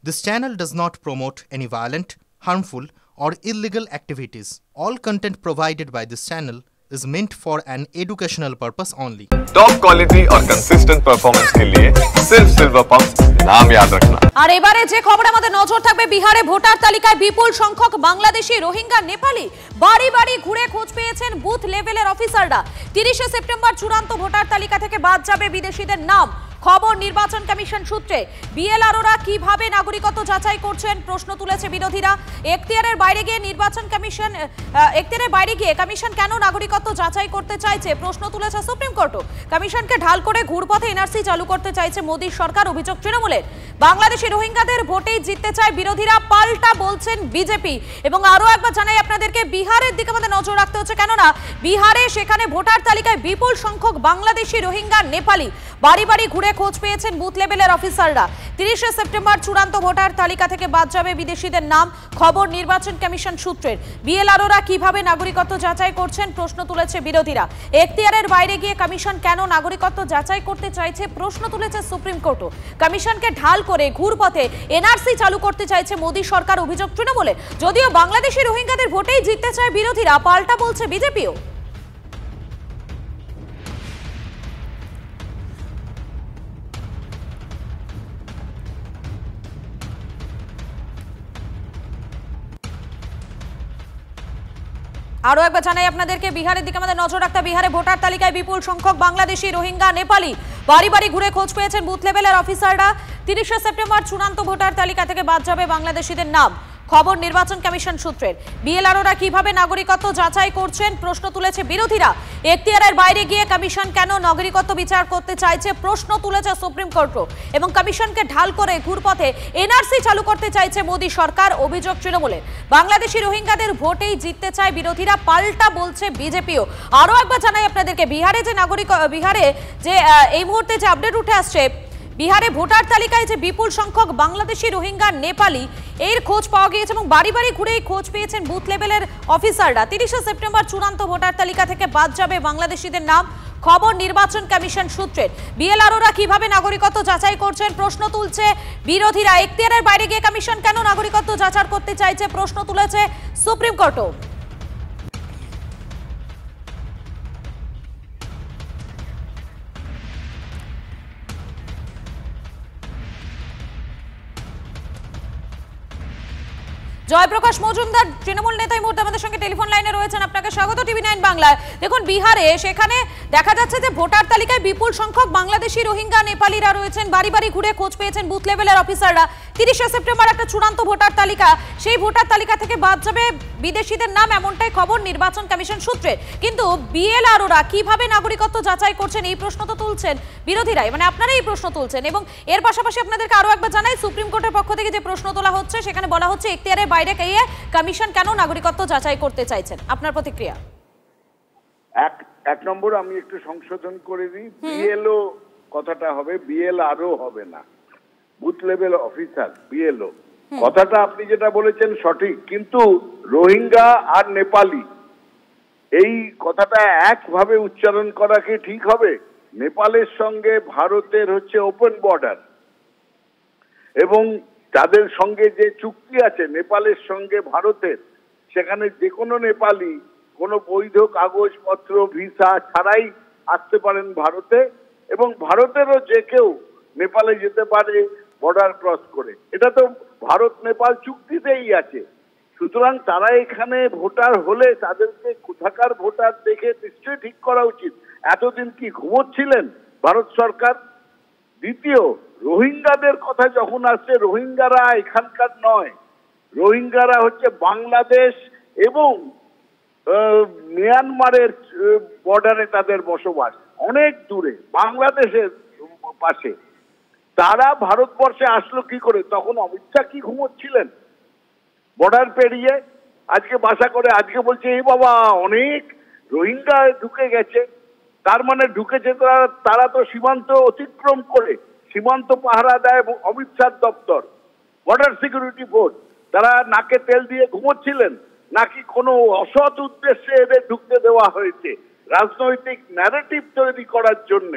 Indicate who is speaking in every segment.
Speaker 1: This channel does not promote any violent, harmful, or illegal activities. All content provided by this channel is meant for an educational purpose only.
Speaker 2: Top quality और consistent performance के लिए सिर्फ silver pump नाम याद रखना।
Speaker 3: আর এবারে যে খবরে আমাদের নজর থাকবে, বিহারে ভোটার তালিকায় বিপুল সংখ্যক বাংলাদেশি, রোহিঙ্গা, নেপালি বাড়ি বাড়ি ঘুরে খোঁজ পেয়েছেন বুথ লেভেলের অফিসাররা। 30শে সেপ্টেম্বর চূড়ান্ত ভোটার তালিকা থেকে বাদ যাবে বিদেশিদের নাম। খবর নির্বাচন কমিশন সূত্রে। বিএলআরওরা কিভাবে নাগরিকত্ব যাচাই করছেন প্রশ্ন তুলেছে বিরোধীরা। এখতিয়ারের বাইরে গিয়ে কমিশন কেন নাগরিকত্ব যাচাই করতে চাইছে প্রশ্ন তুলেছে সুপ্রিম কোর্টও। কমিশনকে ঢাল করে ঘুরপথে এনআরসি চালু করতে চাইছে মোদী সরকার, অভিযোগ তৃণমূলের। বাংলাদেশি রোহিঙ্গাদের ভোটেই জিততে চায় বিরোধীরা, পাল্টা বলছেন বিজেপি। এবং আরো একবার জানাই আপনাদেরকে, বিহারের দিকে আমাদের নজর রাখতে হচ্ছে, কেননা বিহারে সেখানে ভোটার তালিকায় বিপুল সংখ্যক বাংলাদেশি, রোহিঙ্গা, নেপালি বাড়ি বাড়ি ঘুরে খোঁজ পেয়েছেন বুথ লেভেলের অফিসাররা। 30শে সেপ্টেম্বর চূড়ান্ত ভোটার তালিকা থেকে বাদ যাবে বিদেশিদের নাম। খবর নির্বাচন কমিশন সূত্রের। বিএলআরওরা কিভাবে নাগরিকত্ব যাচাই করছেন প্রশ্ন তুলেছে বিরোধীরা। এখতিয়ারের বাইরে গিয়ে কমিশন কেন নাগরিকত্ব যাচাই করতে চাইছে প্রশ্ন তুলেছে সুপ্রিম কোর্টও। কমিশনকে ঢাল করে ঘুরপথে এনআরসি চালু করতে চাইছে মোদী সরকার, অভিযোগ তৃণমূলের। যদিও বাংলাদেশি রোহিঙ্গাদের ভোটেই জিততে চায় বিরোধীরা, পাল্টা বলছে বিজেপিও। আরো একবার জানাই আপনাদেরকে, বিহারের দিকে আমাদের নজর রাখতে। বিহারে ভোটার তালিকায় বিপুল সংখ্যক বাংলাদেশি, রোহিঙ্গা, নেপালি বাড়ি বাড়ি ঘুরে খোঁজ পেয়েছেন বুথ লেভেলের অফিসাররা। 30শে সেপ্টেম্বর চূড়ান্ত ভোটার তালিকা থেকে বাদ যাবে বাংলাদেশিদের নাম। খবর নির্বাচন কমিশন সূত্রের। বিএলআরওরা কিভাবে নাগরিকত্ব যাচাই করছেন প্রশ্ন তুলেছে বিরোধীরা। এখতিয়ারের বাইরে গিয়ে কমিশন কেন নাগরিকত্ব বিচার করতে চাইছে প্রশ্ন তুলেছে সুপ্রিম কোর্ট। এবং কমিশনকে ঢাল করে ঘুরপথে এনআরসি চালু করতে চাইছে মোদী সরকার, অভিযোগ তৃণমূলের। বাংলাদেশি রোহিঙ্গাদের ভোটেই জিততে চায় বিরোধীরা, পাল্টা বলছে বিজেপিও। আরো একবার জানাই আপনাদেরকে, বিহারে যে এই মুহূর্তে যে আপডেট উঠে আসছে, বিহারে ভোটার তালিকায় যে বিপুল সংখ্যক বাংলাদেশি, রোহিঙ্গা, নেপালি এর খোঁজ পাওয়া গিয়েছে এবং বাড়ি বাড়ি ঘুরেই খোঁজ পেয়েছেন বুথ লেভেলের অফিসাররা। 30শে সেপ্টেম্বর চূড়ান্ত ভোটার তালিকা থেকে বাদ যাবে বাংলাদেশিদের নাম। খবর নির্বাচন কমিশন সূত্রের। বিএলআরওরা কিভাবে নাগরিকত্ব যাচাই করছেন প্রশ্ন তুলছে বিরোধীরা। এখতিয়ারের বাইরে গিয়ে কমিশন কেন নাগরিকত্ব যাচাই করতে চাইছে প্রশ্ন তুলেছে সুপ্রিম কোর্টও। জয়প্রকাশ মজুমদার, তৃণমূল নেতা, এই মুহূর্তে আমাদের সঙ্গে টেলিফোন লাইনে রয়েছেন। আপনাকে স্বাগত টিভি9 বাংলায়। দেখুন, বিহারে সেখানে দেখা যাচ্ছে যে ভোটার তালিকায় বিপুল সংখ্যক বাংলাদেশি, রোহিঙ্গা, নেপালিরা রয়েছেন, বাড়ি বাড়ি ঘুরে খোঁজ পেয়েছেন বুথ লেভেলের অফিসাররা। 30শে সেপ্টেম্বর একটা চূড়ান্ত ভোটার তালিকা, সেই ভোটার তালিকা থেকে বাদ যাবে বিদেশিদের নাম, এমনটাই খবর নির্বাচন কমিশন সূত্রে। কিন্তু বিএলআরওরা কিভাবে নাগরিকত্ব যাচাই করছেন এই প্রশ্ন তো তুলছেন বিরোধীরাই, মানে আপনারা এই প্রশ্ন তুলছেন। এবং এর পাশাপাশি আপনাদেরকে আরো একবার জানাই, সুপ্রিম কোর্টের পক্ষ থেকে যে প্রশ্ন তোলা হচ্ছে সেখানে বলা হচ্ছে এখতিয়ারের বাইরে গিয়ে কমিশন কেন নাগরিকত্ব যাচাই করতে চাইছেন। আপনার প্রতিক্রিয়া?
Speaker 4: এক নম্বর আমি একটু সংশোধন করে দিই, বিএলও কথাটা হবে, বিএলআরও হবে না, বুথ লেভেল অফিসার বিএলও। কথাটা আপনি যেটা বলেছেন সঠিক, কিন্তু রোহিঙ্গা আর নেপালি এই কথাটা একভাবে উচ্চারণ করা কি ঠিক হবে? নেপালের সঙ্গে ভারতের হচ্ছে ওপেন বর্ডার, এবং তাদের সঙ্গে যে চুক্তি আছে নেপালের সঙ্গে ভারতের, সেখানে যে কোনো নেপালি কোনো বৈধ কাগজপত্র, ভিসা ছাড়াই আসতে পারেন ভারতে, এবং ভারতেরও যে কেউ নেপালে যেতে পারে বর্ডার ক্রস করে। এটা তো ভারত নেপাল চুক্তিতেই আছে। সুতরাং তারা এখানে ভোটার হলে তাদেরকে কোথাকার ভোটার দেখে নিশ্চয়ই ঠিক করা উচিত। এতদিন কি ঘুমোচ্ছিলেন ভারত সরকার? দ্বিতীয়, রোহিঙ্গাদের কথা যখন আসছে, রোহিঙ্গারা এখানকার নয়, রোহিঙ্গারা হচ্ছে বাংলাদেশ এবং মিয়ানমারের বর্ডারে তাদের বসবাস, অনেক দূরে বাংলাদেশের পাশে। তারা ভারতবর্ষে আসলো কি করে? তখন অমিত শাহ কি ঘুমোচ্ছিলেন? বর্ডার পেরিয়ে আজকে বাসা করে আজকে বলছে এই বাবা অনেক রোহিঙ্গা ঢুকে গেছে। তার মানে ঢুকেছে তারা তো সীমান্ত অতিক্রম করে, সীমান্ত পাহারা দেয় অমিত শাহ দপ্তর, বর্ডার সিকিউরিটি ফোর্স। তারা নাকে তেল দিয়ে ঘুমোচ্ছিলেন, নাকি কোনো অসৎ উদ্দেশ্যে এদের ঢুকতে দেওয়া হয়েছে রাজনৈতিক ন্যারেটিভ তৈরি করার জন্য?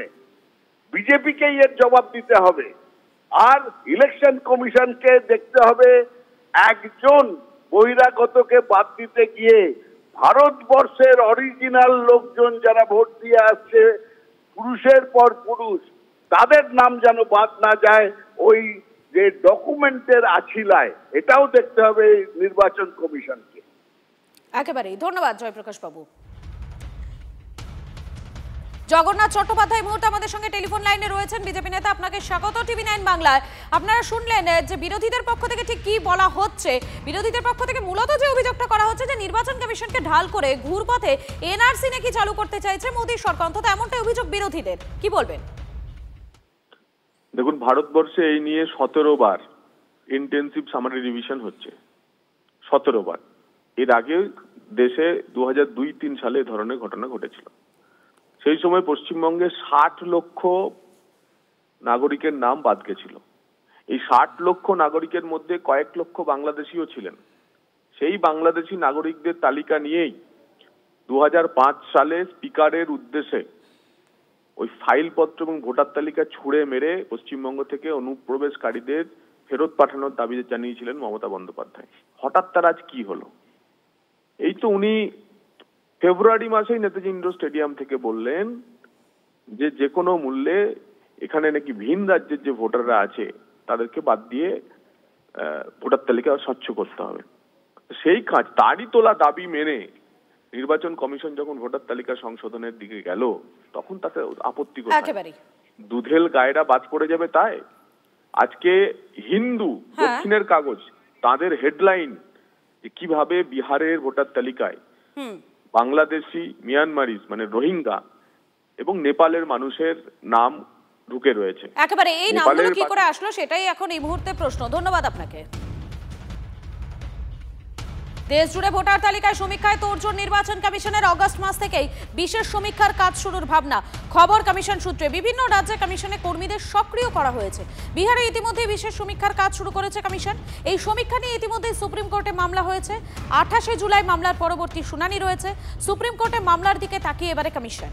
Speaker 4: বিজেপিকেই এর জবাব দিতে হবে। আর ইলেকশন কমিশনকে দেখতে হবে একজন বহিরাগতকে বাদ দিতে গিয়ে ভারতবর্ষের অরিজিনাল লোকজন যারা ভোট দিয়ে আসছে পুরুষের পর পুরুষ তাদের নাম যেন বাদ না যায় ওই যে ডকুমেন্টের আছিলায়, এটাও দেখতে হবে নির্বাচন কমিশনকে।
Speaker 3: একেবারেই ধন্যবাদ জয়প্রকাশ বাবু। জগন্নাথ চট্টোপাধ্যায় এই মুহূর্তে আমাদের সঙ্গে টেলিফোন লাইনে রয়েছেন, বিজেপি নেতা। আপনাকে স্বাগত টিভি 9 বাংলায়। আপনারা শুনলেন যে বিরোধীদের পক্ষ থেকে ঠিক কি বলা হচ্ছে। বিরোধীদের পক্ষ থেকে মূলত যে অভিযোগটা করা হচ্ছে যে নির্বাচন কমিশনকে ঢাল করে ঘুরপথে এনআরসি নাকি চালু করতে চাইছে মোদী সরকার, অন্তত এমনটাই অভিযোগ বিরোধীদের। কি বলবেন?
Speaker 5: দেখুন, ভারতবর্ষে এই নিয়ে 17 বার ইন্টেন্সিভ সামারি রিভিশন হচ্ছে, 17 বার। এর আগে দেশে 2002-03 সালে এই ধরনের ঘটনা ঘটেছিল। সেই সময় পশ্চিমবঙ্গে 60 লক্ষ নাগরিকের নাম বাদ গেছিল। এই 60 লক্ষ নাগরিকের মধ্যে কয়েক লক্ষ বাংলাদেশিও ছিলেন। সেই বাংলাদেশি নাগরিকদের তালিকা নিয়েই 2005 সালে স্পিকারের উদ্দেশ্যে ওই ফাইলপত্র এবং ভোটার তালিকা ছুঁড়ে মেরে পশ্চিমবঙ্গ থেকে অনুপ্রবেশকারীদের ফেরত পাঠানোর দাবি জানিয়েছিলেন মমতা বন্দ্যোপাধ্যায়। হঠাৎ তার আজ কি হলো? এই তো উনি ফেব্রুয়ারি মাসেই নেতাজি ইন্ডোর স্টেডিয়াম থেকে বললেন যে কোনো মূল্যে এখানে নাকি ভিন রাজ্যের যে ভোটাররা আছে তাদেরকে বাদ দিয়ে ভোটার তালিকা স্বচ্ছ করতে হবে। সেই কাজ, তারই তোলা দাবি মেনে নির্বাচন কমিশন যখন ভোটার তালিকা সংশোধনের দিকে গেল তখন তাতে আপত্তি কোথায়? দুধেল গায়েরা বাদ পড়ে যাবে তাই? আজকে হিন্দু দক্ষিণের কাগজ তাদের হেডলাইন যে কিভাবে বিহারের ভোটার তালিকায় বাংলাদেশি, মিয়ানমারিজ মানে রোহিঙ্গা এবং নেপালের মানুষের নাম ঢুকে রয়েছে।
Speaker 3: একেবারে এই নামগুলো কি করে আসলো সেটাই এখন এই মুহূর্তে প্রশ্ন। ধন্যবাদ আপনাকে। দেশ জুড়ে ভোটার তালিকায় সমীক্ষায় তোড়জোড় নির্বাচন কমিশনের। অগস্ট মাস থেকেই বিশেষ সমীক্ষার কাজ শুরুর ভাবনা। খবর কমিশন সূত্রে বিভিন্ন রাজ্যে কমিশনে কর্মীদের সক্রিয় করা হয়েছে। বিহারে ইতিমধ্যে বিশেষ সমীক্ষার কাজ শুরু করেছে কমিশন। এই সমীক্ষা নিয়ে ইতিমধ্যে সুপ্রিম কোর্টে মামলা হয়েছে। 28 জুলাই মামলার পরবর্তী শুনানি রয়েছে। সুপ্রিম কোর্টে মামলার দিকে তাকিয়ে এবারে কমিশন।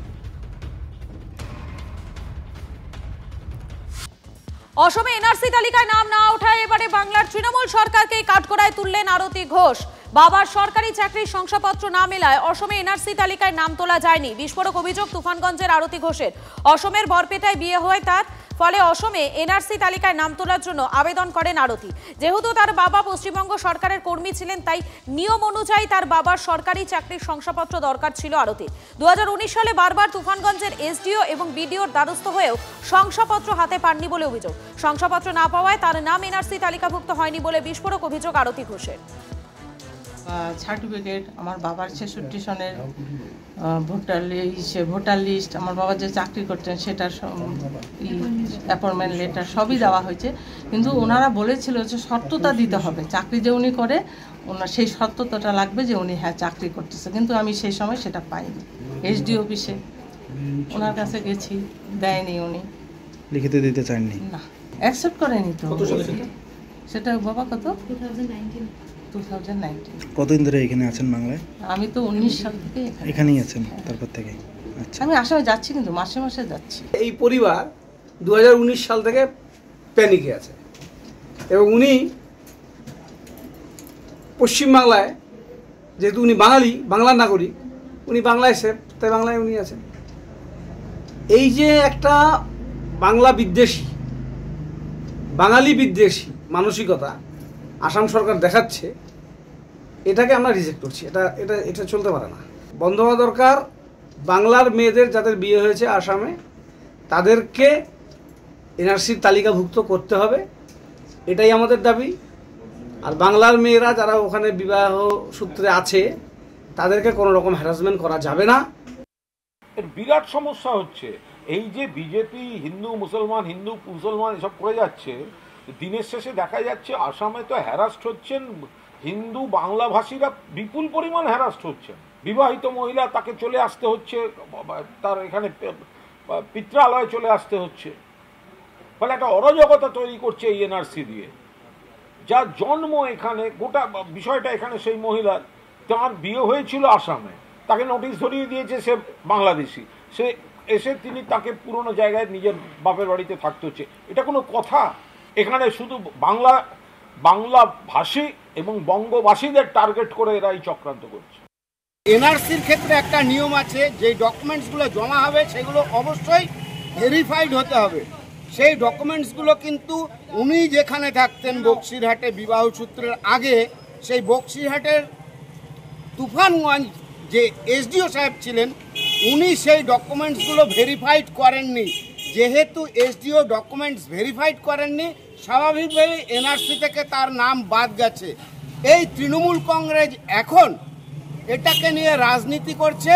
Speaker 3: অসমে এনআরসি তালিকায় নাম না ওঠায় এবারে বাংলার তৃণমূল সরকারকে কাঠগড়ায় তুললেন আরতি ঘোষ। বাবার সরকারি চাকরির শংসাপত্র না মেলায় অসমে এনআরসি তালিকায় নাম তোলা যায়নি। বিস্ফোরক অভিযোগ তুফানগঞ্জের আরতি ঘোষের। অসমের বরপেটায় বিয়ে হয় তার, ফলে অসমে এনআরসি তালিকায় নাম তোলার জন্য আবেদন করেন আরতি। যেহেতু তার বাবা পশ্চিমবঙ্গ সরকারের কর্মী ছিলেন তাই নিয়ম অনুযায়ী তার বাবার সরকারি চাকরির শংসাপত্র দরকার ছিল আরতি। 2019 সালে বারবার তুফানগঞ্জের এসডিও এবং বিডিওর দ্বারস্থ হয়েও শংসাপত্র হাতে পাননি বলে অভিযোগ। শংসাপত্র না পাওয়ায় তার নাম এনআরসি তালিকাভুক্ত হয়নি বলে বিস্ফোরক অভিযোগ আরতি ঘোষের।
Speaker 6: সার্টিফিকেট, আমার বাবার 66 সনের ভোটার লিস্ট, আমার বাবা যে চাকরি করতেন সেটার অ্যাপয়েন্টমেন্ট লেটার সবই দেওয়া হয়েছে। কিন্তু ওনারা বলেছিল যে সত্যতা দিতে হবে, চাকরি যে উনি করে ওনার সেই সত্যতাটা লাগবে যে উনি হ্যাঁ চাকরি করতেছে। কিন্তু আমি সেই সময় সেটা পাইনি। এসডি অফিসে ওনার কাছে গেছি, দেয়নি, উনি
Speaker 7: লিখিত দিতে চাননি,
Speaker 6: না অ্যাকসেপ্ট করেনি। তো সেটা বাবা কত 2019।
Speaker 7: কতদিন ধরে এখানে আছেন বাংলায়?
Speaker 6: আমি তো 19 সাল থেকে
Speaker 7: এখানেই আছেন, তারপর থেকে? আচ্ছা,
Speaker 6: আমি আসামে যাচ্ছি, কিন্তু মাসে মাসে যাচ্ছি।
Speaker 8: এই পরিবার 2019 সাল থেকে প্যানিকে আছে এবং উনি পশ্চিমবাংলায়, যেহেতু উনি বাঙালি, বাংলার নাগরিক, উনি বাংলায় সেফ, তাই বাংলায় উনি আছেন। এই যে একটা বাংলা বিদ্বেষী, বাঙালি বিদ্বেষী মানসিকতা আসাম সরকার দেখাচ্ছে, এটাকে আমরা রিজেক্ট করছি। এটা চলতে পারে না, বন্ধ হওয়া দরকার। বাংলার মেয়েদের যাদের বিয়ে হয়েছে আসামে তাদেরকে এনআরসির তালিকাভুক্ত করতে হবে, এটাই আমাদের দাবি। আর বাংলার মেয়েরা যারা ওখানে বিবাহ সূত্রে আছে তাদেরকে কোনো রকম হ্যারাসমেন্ট করা যাবে না।
Speaker 9: এর বিরাট সমস্যা হচ্ছে এই যে বিজেপি হিন্দু মুসলমান এসব করে যাচ্ছে, দিনের শেষে দেখা যাচ্ছে আসামে তো হ্যারাস্ট হচ্ছেন হিন্দু বাংলাভাষীরা, বিপুল পরিমাণ হ্যারাস্ট হচ্ছেন। বিবাহিত মহিলা, তাকে চলে আসতে হচ্ছে, তার এখানে পিত্রালয়ে চলে আসতে হচ্ছে। ফলে একটা অরাজকতা তৈরি করছে এই এনআরসি দিয়ে। যার জন্ম এখানে, গোটা বিষয়টা এখানে সেই মহিলার, তার বিয়ে হয়েছিল আসামে, তাকে নোটিশ ধরিয়ে দিয়েছে সে বাংলাদেশি, সে এসে তাকে পুরনো জায়গায় নিজের বাপের বাড়িতে থাকতে হচ্ছে। এটা কোনো কথা? এখানে শুধু বাংলা ভাষী এবং বঙ্গবাসীদের টার্গেট করে এরা এই চক্রান্ত করছে।
Speaker 10: এনআরসির ক্ষেত্রে একটা নিয়ম আছে, যে ডকুমেন্টসগুলো জমা হবে সেগুলো অবশ্যই ভেরিফাইড হতে হবে। সেই ডকুমেন্টসগুলো কিন্তু উনি যেখানে থাকতেন বক্সিরহাটে বিবাহ সূত্রের আগে, সেই বক্সিরহাটের তুফানগঞ্জ যে এসডিও সাহেব ছিলেন, উনি সেই ডকুমেন্টসগুলো ভেরিফাইড করেননি। যেহেতু এসডিও ডকুমেন্টস ভেরিফাইড করেননি, স্বাভাবিকভাবে এনআরসি থেকে তার নাম বাদ গেছে। এই তৃণমূল কংগ্রেস এখন এটাকে নিয়ে রাজনীতি করছে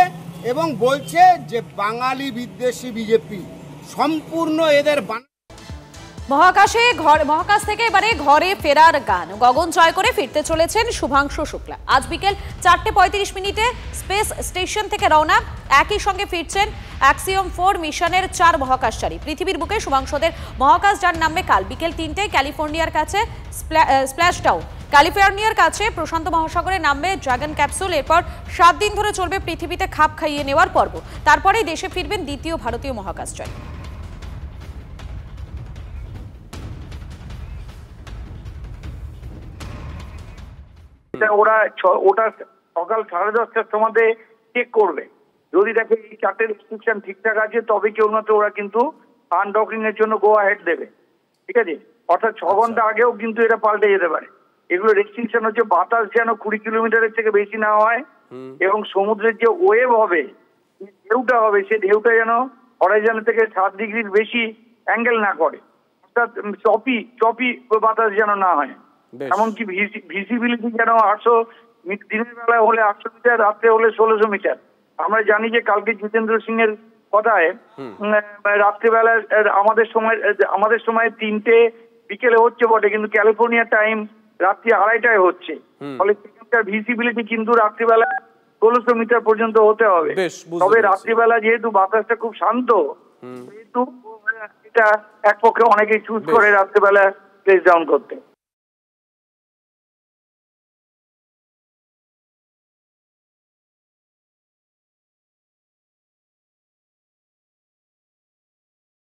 Speaker 10: এবং বলছে যে বাঙালি বিদ্বেষী বিজেপি, সম্পূর্ণ এদের
Speaker 3: মহাকাশ থেকে এবারে ঘরে ফেরার গান। গগন জয় করে ফিরতে চলেছেন শুভাংশু শুক্লা। আজ বিকেল 4:35 স্পেস স্টেশন থেকে রওনা। একই সঙ্গে ফিরছেন অ্যাক্সিওম 4 মিশনের 4 মহাকাশচারী। পৃথিবীর বুকে শুভাংশুদের মহাকাশ যান নামবে কাল বিকেল 3টায় ক্যালিফোর্নিয়ার কাছে স্প্ল্যাশডাউন। ক্যালিফোর্নিয়ার কাছে প্রশান্ত মহাসাগরে নামবে ড্রাগন ক্যাপসুল। এরপর 7 দিন ধরে চলবে পৃথিবীতে খাপ খাইয়ে নেওয়ার পর্ব। তারপরেই দেশে ফিরবেন দ্বিতীয় ভারতীয় মহাকাশচারী।
Speaker 11: ওটা সকাল 10:30টার সময় চেক করবে। যদি দেখে এই 4টে রেস্ট্রিকশন ঠিকঠাক আছে, তবে কেবলমাত্র ওরা কিন্তু আনডকিং এর জন্য গো আহেড দেবে। ঠিক আছে, অর্থাৎ 6 ঘন্টা আগেও কিন্তু এটা পাল্টে যেতে পারে। এগুলো রেস্ট্রিকশন হচ্ছে বাতাস যেন 20 কিলোমিটারের থেকে বেশি না হয়, এবং সমুদ্রের যে ওয়েভ হবে, ঢেউটা হবে, সেই ঢেউটা যেন হরাইজন থেকে 7 ডিগ্রির বেশি অ্যাঙ্গেল না করে, অর্থাৎ চপি বাতাস যেন না হয়। এমনকি ভিজিবিলিটি যেন 800 দিনের বেলায় হলে 800 মিটার, রাত্রে হলে 1600 মিটার। আমরা জানি যে কালকে জিতেন্দ্র সিং এর কথায় রাত্রিবেলায় আমাদের সময় 3টে বিকেলে হচ্ছে বটে, কিন্তু ক্যালিফোর্নিয়া টাইম রাত্রি 2:30টায় হচ্ছে। ফলে সেখানকার ভিজিবিলিটি কিন্তু রাত্রিবেলা 1600 মিটার পর্যন্ত হতে হবে। তবে রাত্রিবেলা যেহেতু বাতাসটা খুব শান্ত, সেহেতু এটা এক পক্ষে অনেকেই চুজ করে রাত্রিবেলা প্লেস ডাউন করতে।